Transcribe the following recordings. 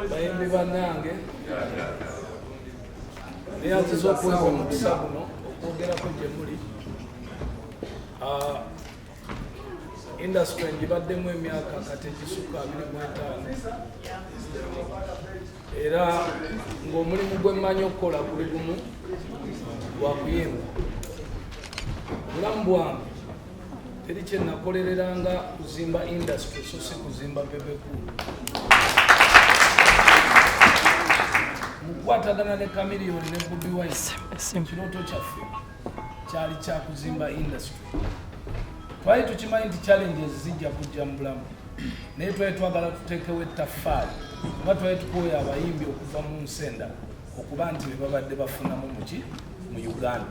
bayimbi bannange neyaziza okuweebwa omukisa guno okwogerako gye muli. Industry ngibaddemu emyaka kati egisukka 25 era ng'omulimu gwe mmanyi okukola guli gumu gwa kuyimba. Bulamu bwange teri kye nakolereranga kuzimba industry so si kuzimba bebekulu. Mukwatagana ne Chameleone ne Bobi Wine kirooto kyaffe kyali kya kuzimba industry. Twali tukimanyi nti challenges zijja kujja mu bulamu naye twali twagala tuteekewo ettaffaali oba twali tukooya abayimbi okuva mu nsenda okuba nti be babadde bafunamu mu Uganda.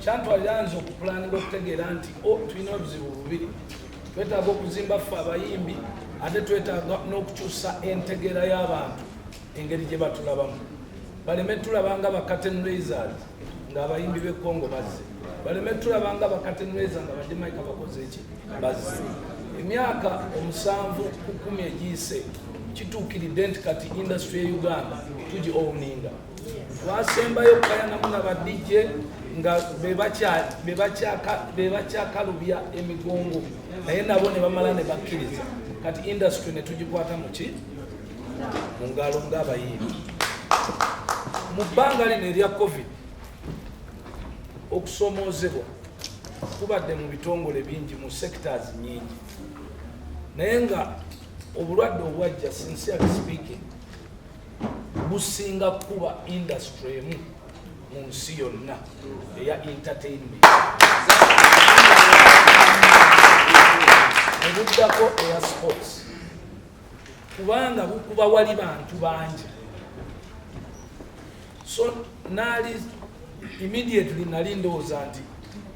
Kyantwalira nze okupulaninga okutegeera nti tulina obuzibu bubiri. Twetaaga okuzimba ffe abayimbi ate twetaaga n'okukyusa entegeera y'abantu engeri gye batulabamu. Baleme tulabanga ba curtain raisers ng'abayimbi b'e Congo bazze. Baleme tulabanga ba curtain raisers nga Bajamaika bakoze eki bazze. Emyaka 7-10 egiyise kituukiridde nti kati industry e Uganda tugi owninga. Twasembayo kayanamu na ba DJ nga be bakyakalubya emigongo naye nabo ne bamala ne bakkiriza kati industry ne tugikwata mu ngalo ng'abayimbi. Mu bbanga lino erya COVID okusomoozebwa kubadde mu bitongole bingi mu sectors nyingi naye nga obulwadde obwajja sincerely speaking businga kuba industry emu mu nsi yonna eya entertainment ebuddako eya sports kubanga bukuba wali bantu bangi. So nali immediately nali ndowooza nti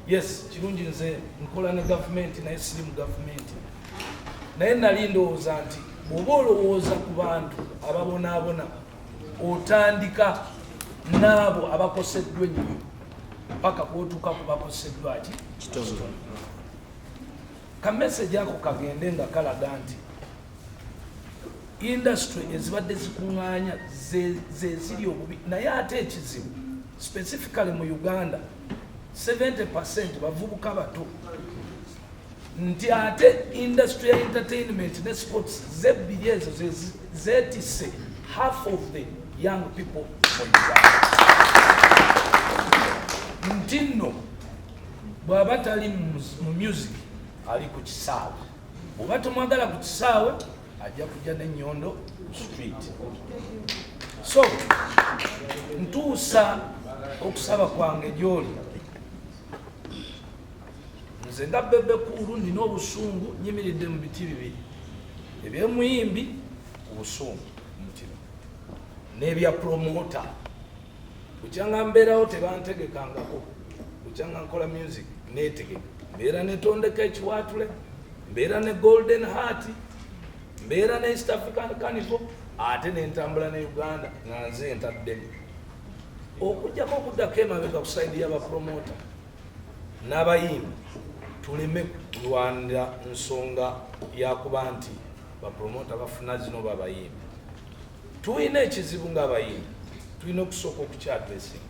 yes kirungi nze nkola ne government naye siri mu government naye nali ndowooza nti bw'oba olowooza ku bantu ababonaabona otandika n'abo abakoseddwa ennyo paka kwotuuka ku bakoseddwa kitono. Ka message ako kagende nga kalaga nti industry ezibadde zikuŋŋaanya ze ziri obubi naye ate ekizibu specifically mu Uganda 70% bavubuka bato nti ate industry ya entertainment ne sports zebbiri ezo zetise half of the young people mu Uganda. Nti nno bw'aba tali mu music ali ku kisaawe, bw'oba tomwagala ku kisaawe ajja kujja n'ennyondo street. So ntuusa okusaba kwange gy'oli nze nga Bebe Cool nina obusungu nyimiridde mu biti bibiri eby'omuyimbi obusungu mutima n'ebya promota. Bukyanga mbeerawo tebantegekangako, bukyanga nkola music neetegeka mbeera ne Tondeka Ekiwaatule, mbeera ne Golden Heart, mbeera ne East African Carnival ate nentambula ne Uganda nga nze ntaddemu. Okujjako okuddako emabega ku saidi y'abapromota n'abayimbi tuleme kulwanira nsonga yakuba nti bapromota bafuna zino babayimbi. Tulina ekizibu ng'abayimbi tulina okusooka okukyadressing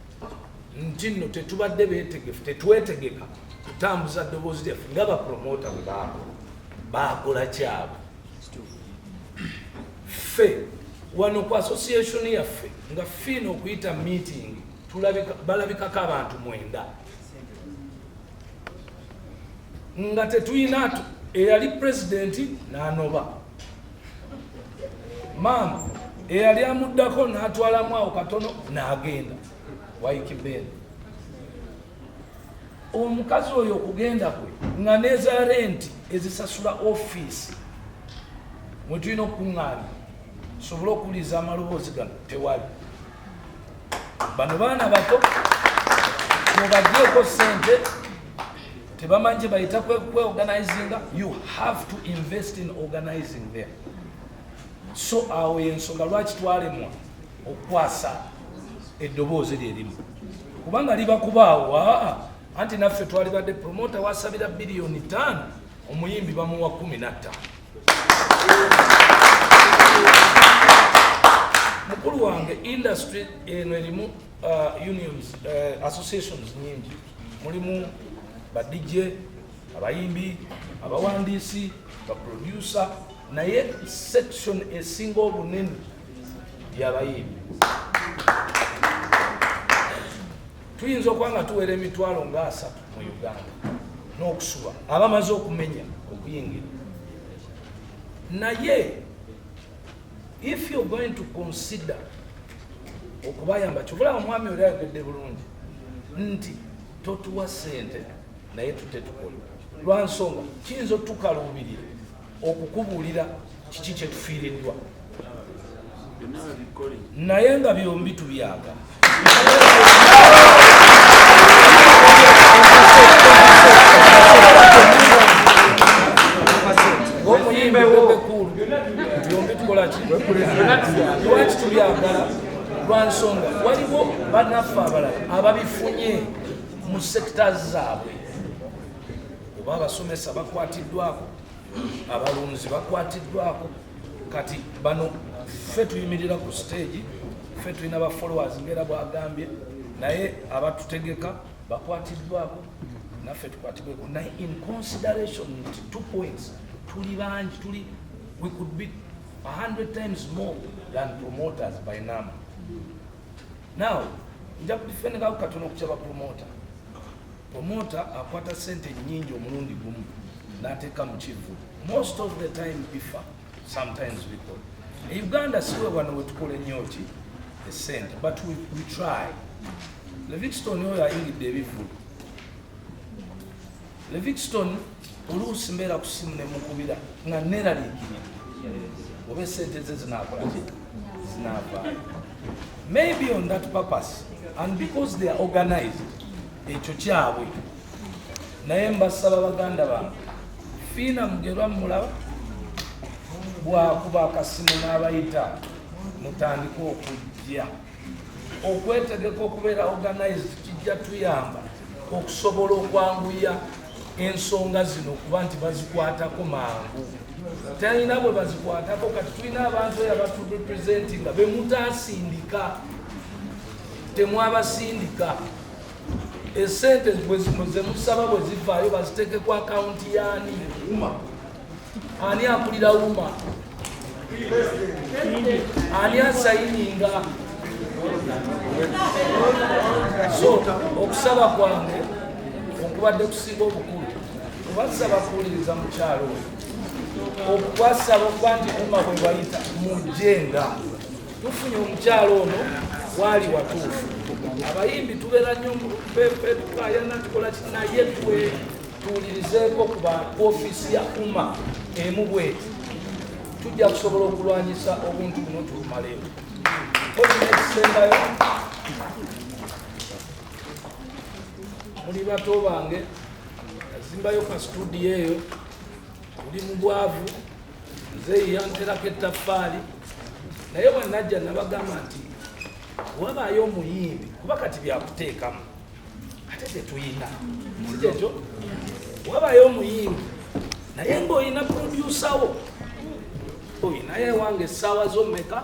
nti nno tetubadde beetegefu, tetwetegeka kutambuza ddoboozi lyaffe nga bapromota bwe baakola kyabwe. Ffe wano ku association yaffe nga fiina okuyita meeting balabikako abantu 9 nga tetuyina eyali presidenti n'anoba, maama eyali amuddako n'atwalamu awo katono n'agenda Waikibeni. Omukazi oyo okugenda kwe nga neeza renti ezisasula office mwe tulina okukuŋŋaanya sobole okuwuliza amaloboozi gano tewali. Bano baana bato mubaggyeko ssente tebamanyi gye bayita kweorganizinga. You have to invest in organizing them. So awo yensonga lwaki twalemwa okukwasa eddoboozi lyerimu kubanga libakubaawo anti naffe twali badde promota wasabira $5 billion omuyimbi bamuwa 15. industry eno erimu unions associations nyingi, mulimu ba DJ, abayimbi, abawandiisi, ba producer, naye section esinga obunene y'abayimbi. Tuyinza okuba nga tuwera emitwalo nga 3 mu Uganda n'okusuba abamaze okumenya okuyingira. Naye if you're going to consider okubayamba, kyobula omwami oli ayogedde bulungi nti totuwa ssente naye tutetukola. Lwansonga kiyinza otukaluubirira okukubuulira kiki kye tufiiriddwa, naye nga byombi tubyaga. Ng'omuyimbi w'obekulu byombi tukola ki? Lwaki tubyagala? Lwansonga waliwo bannaffe abalala ababifunye mu sectors zaabwe. Oba abasomesa bakwatiddwako, abalunzi bakwatiddwako. Kati bano ffe tuyimirira ku stage, ffe tulina ba followers ngera bwagambye, naye abatutegeka bakwatiddwako, naffe tukwatibweko. Naye in consideration nti 2 points tuli bangi, we could be 100 times more than promoters by number. Now nja kudifendingako katono kukyaba promoter. Promoter akwata sente nyingi omulundi gumu n'ateeka mu kivu. Most of the time bifa, sometimes bikora. Uganda siwe wano wetukola ennyo ki esente, but we try. Livingstone oyo ayingidde ebivulu. Livingstone oluusi mbeera ku simu ne mukubira nga neeraliikirira oba esente ze zinaakola ki zinaavaayo. Maybe on that purpose and because they are organized, ekyo kyabwe. Naye mbasaba baganda bange, fiina mugerwa mulaba bwakuba akasimu n'abayita mutandika okujja okwetegeka okubeera organized. Kijja tuyamba okusobola okwanguya ensonga zino okuba nti bazikwatako mangu. Talina bwe bazikwatako. Kati tulina abantu eyo abaturepresentinga be mutaasindika, temwabasindika. Esente ze musaba bwe zivaayo baziteeke ku akawunti yaani? Ani akulira UMA? Ani asayininga? So okusaba kwange okubadde kusinga obukulu kubasaba kuwuliriza mukyalo oyo, okubasaba okuba nti UMA bwe bayita mujjenga. Tufunye omukyalo ono waali watuufu. Abayimbi tubeera nnyo tukayana tukola ki, naye tuwulirizeeko ku ba ofiisi ya UMA emu bweti, tujja kusobola okulwanyisa obuntu buno tulumaleewo. Olina ekisembayo muli bato bange, azimbayo ka studio eyo, tuli mu bwavu, nze yanterako ettaffaali. Naye bwe najja nabagamba nti wabaayo omuyimbi, kuba kati byakuteekamu ate tetuyina sikekyo, wabaayo omuyimbi naye ng'olina producer wo, oyinaye wange essaawa z'omeka?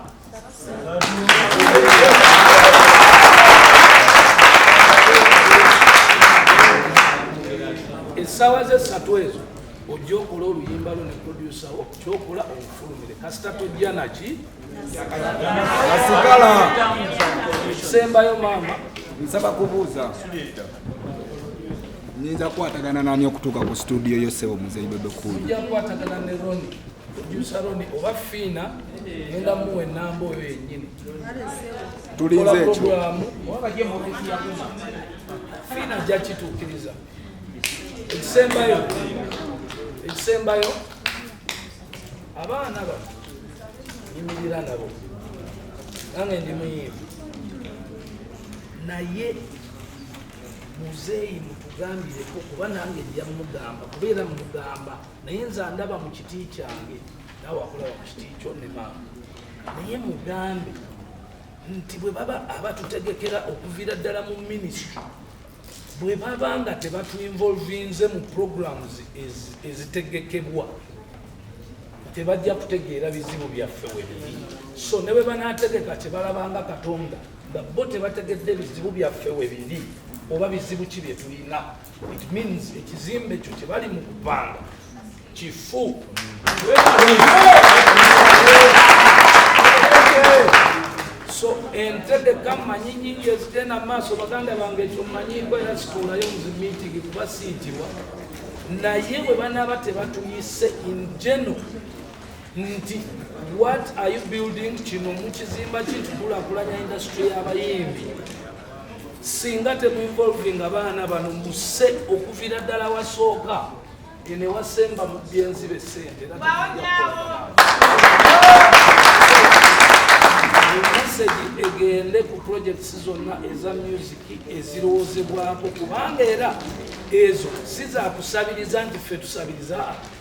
Essaawa ze 3 ezo ojja okola oluyimba lwo ne producer wo, kyokola omufulumire kasita tojja naki asigala. Ekisembayo maama Nsaba kubuuza, nyinza kukwatagana nani okutuuka ku studio yo ssebo Muzeeyi Bebe Cool? ojja kukwatagana ne Roni, producer Roni oba Fiina, ngenda muwa ennamba oyo yennyini. Tulinze ekyo. Fiina ajja kituukiriza. Ekisembayo abaana bano nyimirira nabo, nange ndi muyimbi, naye Muzeeyi mutugambireko kuba nange njya mugamba, kubeera mugamba, naye nze ndaba mu kiti kyange, naawe akulaba mu kiti kyo ne maama. Naye mugambe nti bwe baba abatutegekera okuviira ddala mu minisitule, bwe baba nga tebatuinvolvinze mu programs ezitegekebwa, tebajja kutegeera bizibu byaffe webiri. So ne bwe banaategeka tebalabanga Katonda nga bo tebategedde bizibu byaffe webiri oba bizibu ki bye tulina. It means ekizimbe ekyo tebali mu kupanga kifu. So entegeka mmanyi nyingi ezigenda maaso baganda bange ekyo mmanyiko era situulayo muzimitigi kuba siitibwa naye bwe banaaba tebatuyise in general nti what are you building kino mukizimba kitugulakulanya industry y'abayimbi singa temuinvolving abaana bano muse okuviira ddala wasooka ene wasemba mu byenzibe ssente message egende ku projects zonna eza music ezirowoozebwako kubanga era ezo sizakusabiriza nti ffe tusabiriza.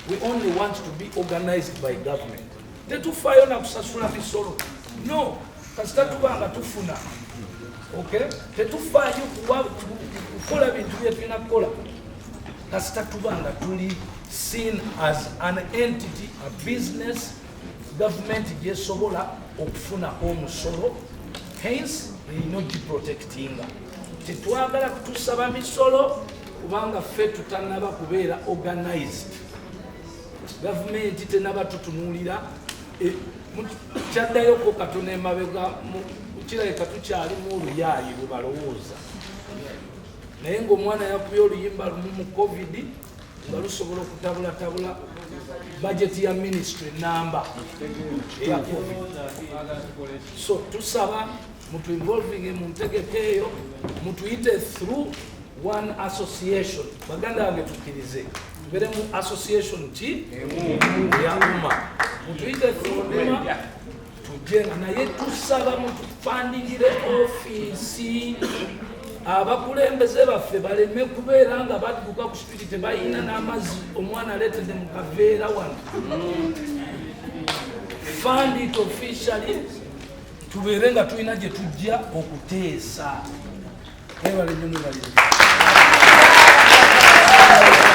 We only want to be organized by government. Tetufaayo na kusasula misolo no kasita tubanga tufuna okay tetufaayo kukola bintu bye tulina kukola kasita tubanga tuli seen as an entity, a business. Government gyesobola okufuna omusolo hence erina giprotectinga. Tetwagala kutusaba misolo kubanga ffe tutanaba kubeera organized. Gavumenti tenaba tutunuulira kyaddayoko katono emabega kirabika tukyalimu oluyaayi lwe balowooza naye ng'omwana yakubye oluyimba lumu mu covid nga lusobola okutabulatabula budget ya ministry namba eya covid. So tusaba mutu involving mu ntegeka eyo mutuyite through one association baganda bange tukkirize tubere mu association ki ya umma mutuyite through umma tujenga naye tusaba mutufandingire office abakulembeze baffe baleme kubeera nga badduka ku street tebalina n'amazzi omwana aleetedde mu kaveera wano. Fund it officially tubeere nga tulina gye tujja okuteesa. Ebale nnyo mubalire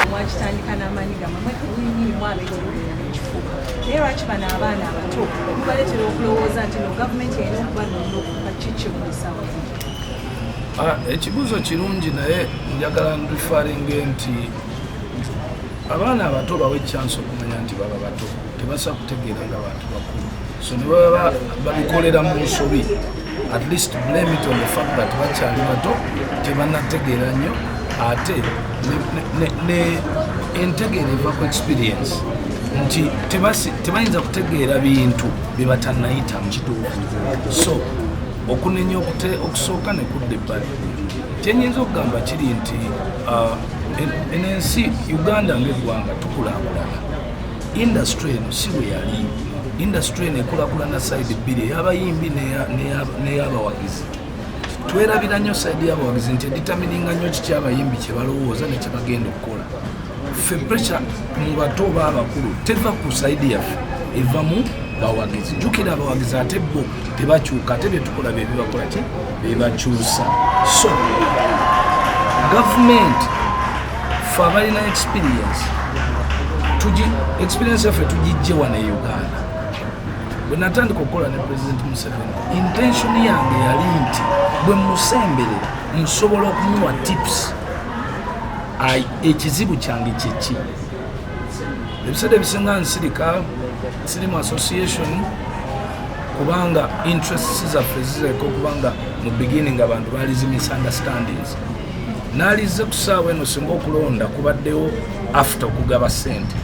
mwakitandika n'amaanyi gamwe mulimu abeekirugera n'ekifuba naye lwaki bano abaana abato okubaleetera okulowooza nti no gavumenti erina okuba nonookuba kiki mu bisawo. Ekibuuzo kirungi naye njagala ndifaringe nti abaana abato bawe chance okumanya nti baba bato tebasa kutegeera nga bantu bakulu. So ne baba babikolera mu nsobi at least blame it on the fact that bakyali bato tebanategeera nnyo ate ne entegeera eva ku experience nti tebayinza kutegeera bintu bye batannayitamu. So okunenya okusooka ne kudda ebbali kyenyinza okugamba kiri nti enensi Uganda ng'eggwanga tukulaakulana. Industry eno si bwe yali. Industry eno ekulaakulana side bbiri ey'abayimbi n'ey'abawagizi. Twerabira nnyo side y'abawagizi nti editamininga nnyo kiki abayimbi kye balowooza ne kye bagenda okukola. Ffe pressure mu bato oba abakulu teva ku side yaffe eva mu bawagizi. Jjukira abawagizi ate bo tebakyuka ate bye tukola bye bibakola ki bebakyusa. So government fe abalina experience yaffe tugijje wano e Uganda. Bwe natandika okukola ne President Museveni intention yange yali nti bwe musembere nsobola okumuwa tips ekizibu kyange kyeki. Ebiseera ebisinga nsirika siri mu association kubanga interests zaffe zireka okubanga mu beginning abantu baalizi misunderstandings. Naalize ku ssaawa eno singa okulonda kubaddewo after okugaba ssente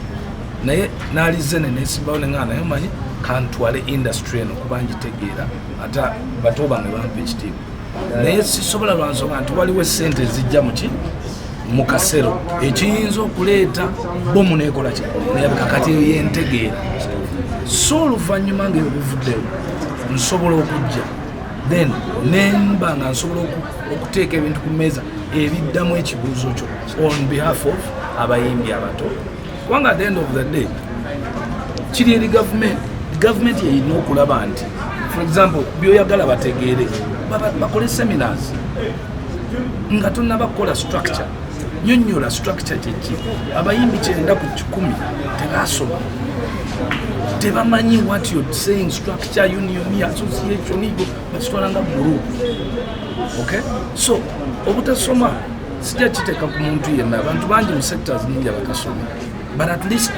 naye naalize neneesimbawo ne ngana naye manyi kantwale industry eno kuba ngitegeera ate bato bange bampa ekitiibwa naye sisobola lwansonga nti waliwo essente ezijja muki mu kasero ekiyinza okuleeta bomu neekola ki neyabika kati eyo yentegeera. So oluvannyuma ng'ebyo bivuddewo nsobola okujja then nemba nga nsobola okuteeka ebintu ku mmeeza ebiddamu ekibuuzo kyo on behalf of abayimbi abato kubanga at the end of the day kiri eri government yeyina okulaba nti for example byoyagala bategeere bakole seminars nga tonnaba kukola structure nyonnyola structure kyeki abayimbi 9 ku 10 tebasoma tebamanyi what you're saying, structure, union, association, ego, bakitwalanga group. Okay? So, obutasoma sijja kiteeka ku muntu yenna, abantu bangi mu sectors nyingi abatasoma. But at least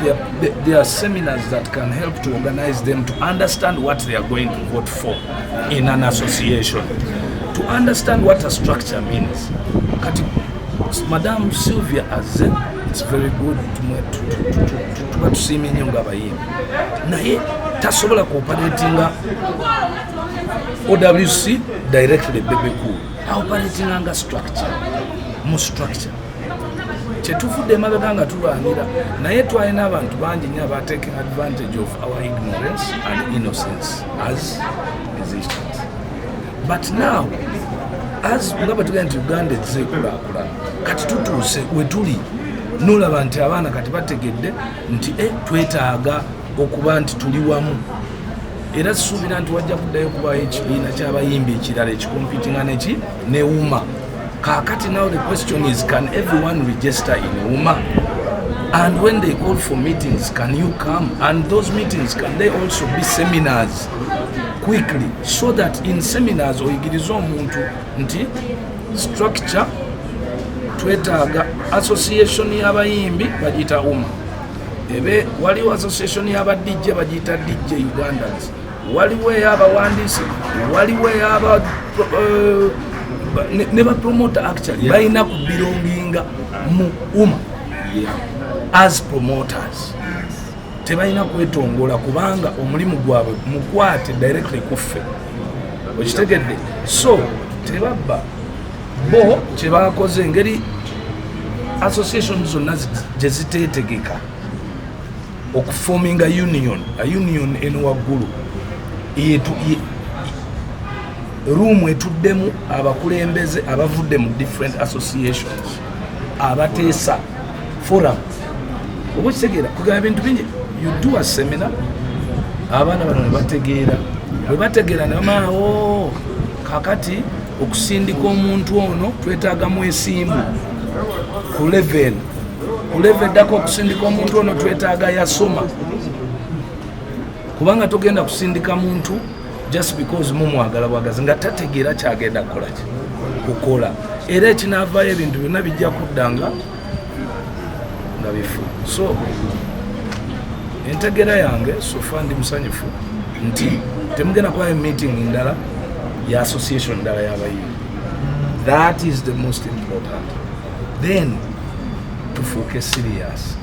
there are seminars that can help to organize them to understand what they are going to vote for in an association, to understand what a structure means. Madam Sylvia has said it's very good to see me nga bayimbi. Naye tasobola cooperatinga OWC directly Bebe Cool. Operating anga structure, mu structure. Chetufudde emabega nga tulwanira naye twalina abantu bangi nnyo aba taking advantage of our ignorance and innocence as musicians. But now, as nga batugenda nti Uganda ezze kulaakulana, kati tutuuse we tuli nolaba nti abaana kati bategedde nti twetaaga okuba nti tuli wamu. Era suubira nti wajja kuddayo kubayo ekibiina ky'abayimbi ekirala ekikompitinga neki ne UMA. Kakati now the question is, can everyone register in UMA? And when they call for meetings, can you come? And those meetings, can they also be seminars quickly, so that in seminars oyigiriza omuntu nti structure twetaaga association y'abayimbi bagiyita UMA. Ebe waliwo association y'aba DJ bagiyita DJ Ugandans. Waliwo ey'abawandiisi, waliwo ey'aba never promoter actually balina kubirunginga mu UMA as promoters. Tebalina kwetongola kubanga omulimu gwabwe mukwate directly kuffe. Okitegedde? So tebabba bo kyebakoze engeri associations zonna gye ziteetegeka okuforminga a union eno waggulu room etuddemu abakulembeze abavudde mu different associations abateesa forum. Oba kitegeera kugamba bintu bingi. You do a seminar, abaana bano ne bategeera, bwe bategeera ne bamaawo kakati okusindika omuntu ono twetaagamu esimbu ku level ddako okusindika omuntu ono twetaaga yasoma, kubanga togenda kusindika muntu just because mumwagala bwagazi nga tategeera kyagenda kukola. Era ekinaavaayo ebintu byonna bijja kuddanga nga bifu. So entegeera yange sofa ndi musanyufu nti temugenda kubayo meeting ndala ya association ndala y'abayimbi. That is the most important. Then tufuuke serious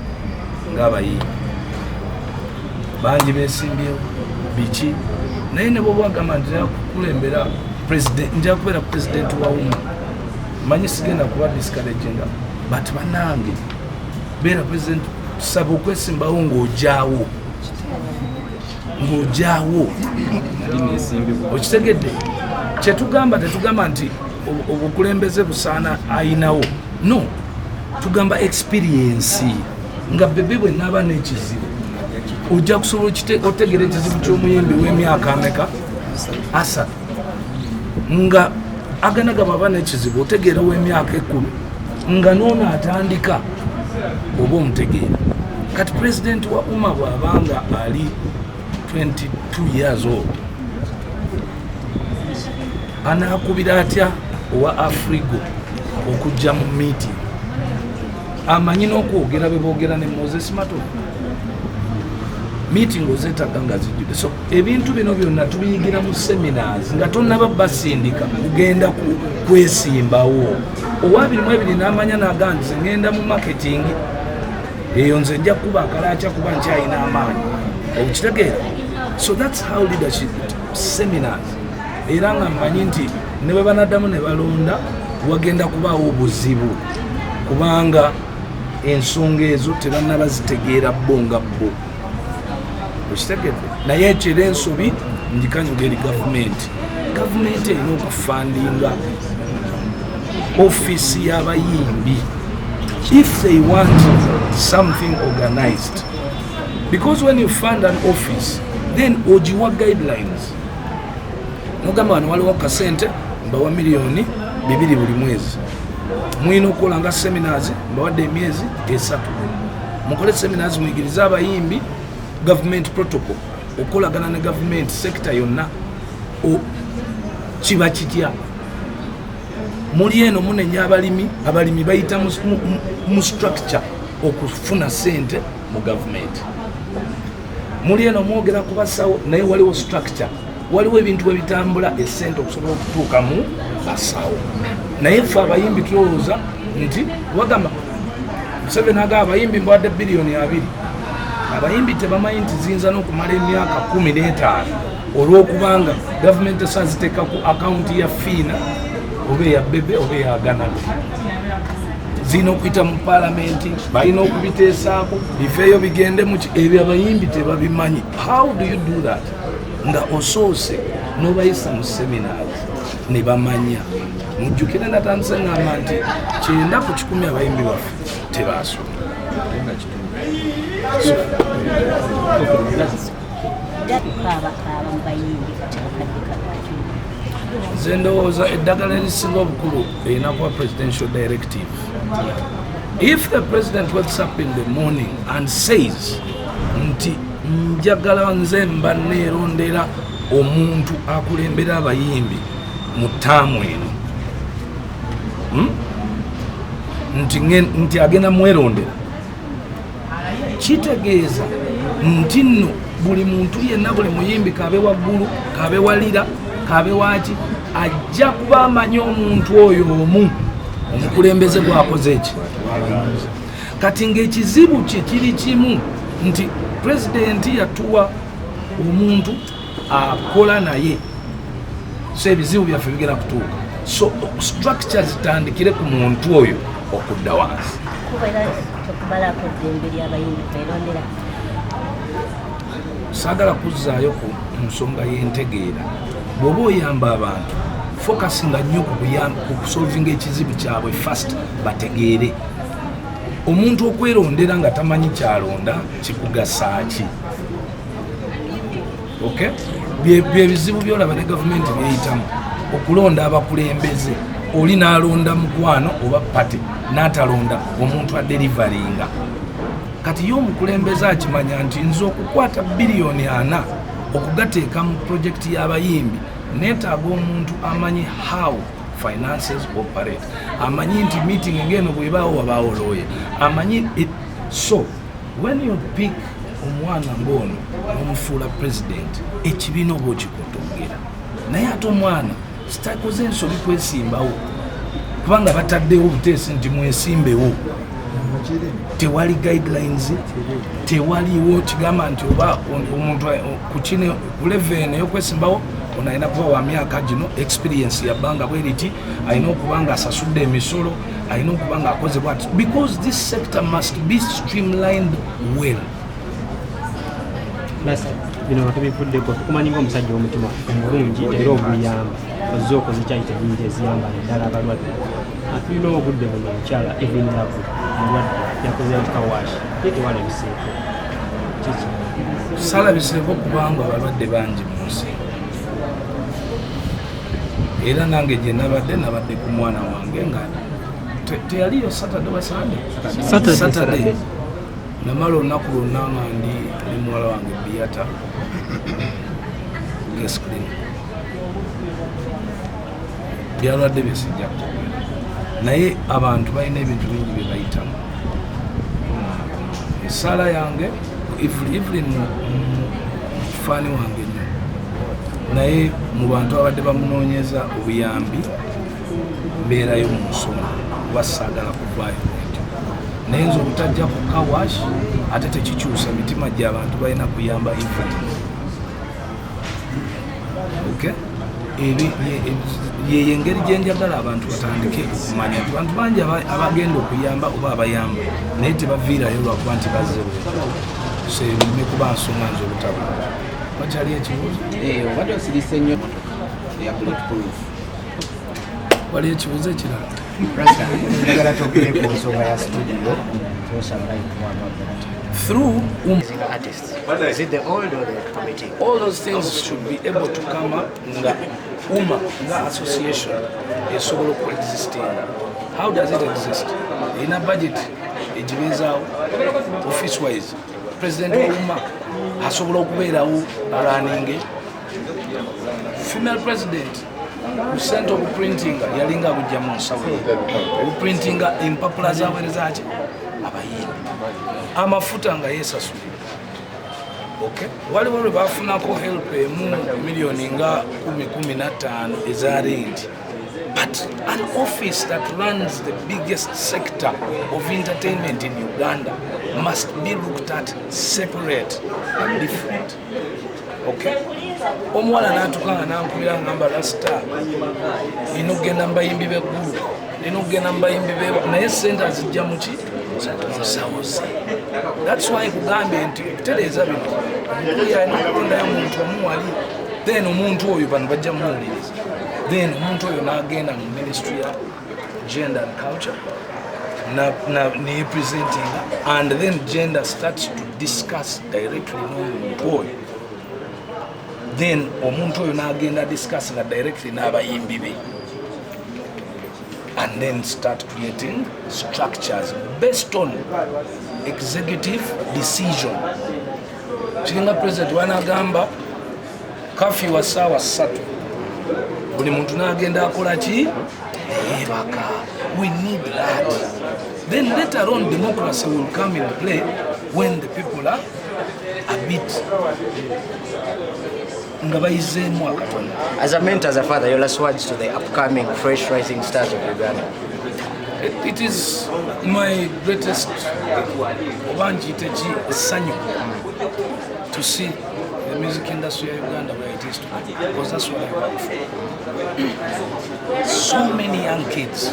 ng'abayimbi. Bangi beesimbyewo biki naye ne bwe bwagamba nti nja kubeera president wa UMA, manyi sigenda kuba discouraginga, but bannange beera president, tusaba okwesimbawo ng'ojaawo okitegedde. Kyetugamba tetugamba nti obukulembeze busaana ayinawo, no, tugamba experience nga bebe bwe naaba n'ekizibu ojja kusobola otegera ekizibu ky'omuyimbi w'emyaka ameka 3 nga agenda gaba n'ekizibu otegeera w'emyaka 10 nga n'ono atandika oba omutegeera. Kati president wa UMA bw'abanga ali 22 years old anaakubira atya owa Afrigo okujja mu meeting? Amanyi n'okwogera be boogera ne Moses Mato meeting ozeetaga nga zijjudde. So ebintu bino byonna tubiyigira mu seminars nga tonnaba basindika kugenda kwesimbawo. Owa 22 n'amanya n'agamba nti ngenda mu marketing eyo nze nja kuba akalaaca kuba nkyayina amaanyi. Okitegeera? So that's how leadership seminars. Era nga mmanyi nti ne bwe banaddamu ne balonda wagenda kubaawo obuzibu kubanga ensonga ezo tebannaba zitegeera bo nga bo. Okitegedde? Naye ekiro ensobi njikanyuga eri gavumenti erina okufandinga office y'abayimbi if they want something organized, because when you fund an office then ogiwa guidelines. Nogamba wano waliwo kasente mbawa $2,000,000 buli mwezi, mwina okukola nga seminars mbawadde emyezi 3. Mukole seminars muyigirize abayimbi government protocol okolagana ne government sector yonna kiba kitya muli eno munenya abalimi bayita mu structure okufuna sente mu government muli eno mwogera ku basawo naye waliwo structure waliwo ebintu ebitambula esente okusobola okutuuka mu basawo naye ffe abayimbi tulowooza nti wagamba Museveni agamba abayimbi mbawadde biliyoni 2 abayimbi tebamanyi nti ziyinza n'okumala emyaka 15 olw'okubanga gavumenti esaziteeka ku akawunti ya fiina oba eya bebe oba eya ganaga zirina okuyita mu paalamenti balina okubiteesaako bifeeyo bigende mu ebyo abayimbi tebabimanyi. How do you do that nga osoose n'obayisa mu seminars ne bamanya mujjukire natandise ngamba nti 9 ku 10 abayimbi baffe tebaasoma. Nze ndowooza eddagala erisinga obukulu erina kuba presidential directive. If the president wakes up in the morning and says nti njagala nze mba neerondera omuntu akulembera abayimbi mu ttaamu eno nti agenda mwerondera, kitegeeza nti nno buli muntu yenna, buli muyimbi kabe waggulu kabe walira kabe waki ajja kuba amanyi omuntu oyo omu omukulembeze gwakoze eki. Kati ng'ekizibu kye kiri kimu nti pulezidenti yatuwa omuntu akola naye, so ebizibu byaffe bigenda kutuuka. So structure zitandikire ku muntu oyo okudda wansi. Saagala kuzzaayo ku nsonga y'entegeera. Bw'oba oyamba abantu focusinga nnyo ku kusolvinga ekizibu kyabwe first bategeere. Omuntu okwerondera nga tamanyi kyalonda kikugasa ki? Okay? Bye bizibu byolaba ne gavumenti byeyitamu okulonda abakulembeze. Oli n'alonda mukwano oba pate n'atalonda omuntu aderivaringa. Kati yo omukulembeze akimanya nti nze okukwata biliyoni 4 okugateeka mu projekiti y'abayimbi neetaaga omuntu amanyi how finances operate, amanyi nti meeting ngeno bwebaawo wabaawo lawyer, amanyi it. So when you pick omwana ng'ono n'omufuula president, ekibiina oba okikotogera naye ate omwana sitakoze ensobi kwesimbawo kubanga bataddewo obuteesi nti mwesimbewo. Tewali guidelines, tewaliwo kigamba nti oba omuntu ku level ey'okwesimbawo ono alina kuba wa myaka gino, experience yabbanga bweriti, alina okuba nga asasudde emisolo, alina okuba nga akoze bwati, because this sector must be streamlined well. Bino batubivuddeko tukumanyi omusajja w'omutima omulungi era oguyamba ozze okoze kyayita bingi eziyamba naddala abalwadde. Tulina obudde buno omukyala ebindavu mulwadde yakoze kawaashi ye tewala biseeko kiki salabiseeko kubanga abalwadde bangi mu nsi era nange gye nabadde ku mwana wange nga teyaliyo Saturday wa Saturday namala olunaku lwonna nga ndi ne muwala wange biyata gescreen byalwadde byesijja kutogera naye abantu balina ebintu bingi bye bayitamu. Esaala yange Evelyn mukifaani wange nnyo naye mu bantu abadde bamunoonyeza obuyambi mbeerayo mu nsonga kuba saagala kuvaayo naye nze obutajja ku kawash ate tekikyusa mitima gy'abantu balina kuyamba Evelyn. Okay? Ye engeri gye njagala abantu batandike okumanya nti bantu bangi abagenda okuyamba oba abayamba naye tebaviirayo lwakuba nti bazzewo. So ebirime kuba nsonga nze obutaba wakyali ekibuuzo obadde osirise nnyo ya bulletproof. wali ekibuuzo ekirala njagala twogere ku nsonga ya studio through artists. Is it the old or the committee? all those things should be able to come up nga nga association esobola okuexistinga. How does it exist? In a budget egibeezaawo office wise president wa asobola okubeerawo running female president ku center obuprintinga yalinga abujja mu nsawo obuprintinga empapula zaweerezaki abayimbi amafuta nga yeesasulira. Okay. Waliwo lwe bafunako help emu miliyoni nga 10-15 eza rent. But an office that runs the biggest sector of entertainment in Uganda must be looked at separate and different. Okay? Omuwala n'atukanga n'ankubira ngamba Rasta nina okugenda mu bayimbi b'eggulu, nina okugenda mu bayimbi naye ssente azijja mu ki? Musawoze. That's why kugambye nti okutereeza bino omukulu yalina okulondayo omuntu omuwali, then omuntu oyo bano bajja mumuwuliriza, then omuntu oyo n'agenda mu ministry ya gender and culture nepresenting, and then gender starts to discuss directly n'omuntu oyo, then omuntu oyo n'agenda discuss nga directly n'abayimbi be, and then start creating structures based on executive decision. Kiringa president wanagamba kafi wa sawa 3 buli muntu n'agenda akola ki ebaka. We need that. Then later on democracy will come in play when the people are a bit nga bayizeemu akatonda. As a mentor, as a father, your last words to the upcoming fresh rising stars of Uganda? It is my greatest essanyu to see the music industry of Uganda where it is today, because that's what I work for. So many young kids,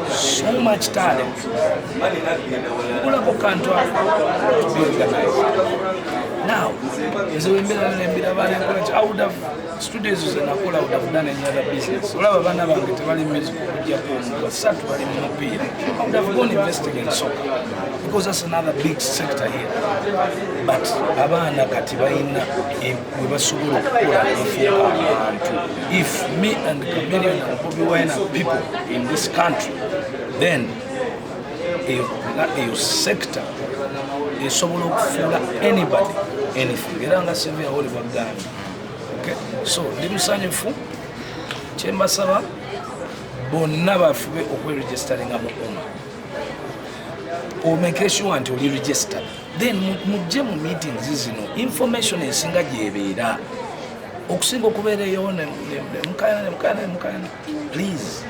so much talent. To be organized. Now, I would have studios in Nakola, I would have done any other business. I would have gone investing in soccer, because that's another big sector here. But if me and Chameleon and Bobby Wine are people in this country, then a sector is able to fool anybody, anything. Okay? So, ndi musanyufu kyembasaba bonna bafube okweregisteringa mu umma. Make sure nti oli registered. Then mujje mu meetings zino information esinga gyebeera. Okusinga okubeereyo ne mukayana. Please.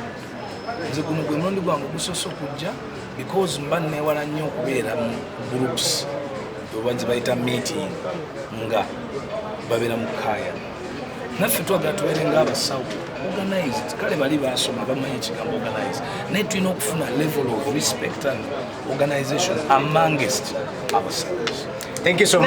Nze guno gwe mulundi gwange gusoose okujja because mba neewala nnyo okubeera mu groups obanzi bayita meeting nga babeera mu kaya. Naffe twagala tubeere ng'abasawo organized. Kale bali baasoma bamanyi ekigambo organized. Naye tulina okufuna level of respect and organization amongst ourselves. Thank you so much.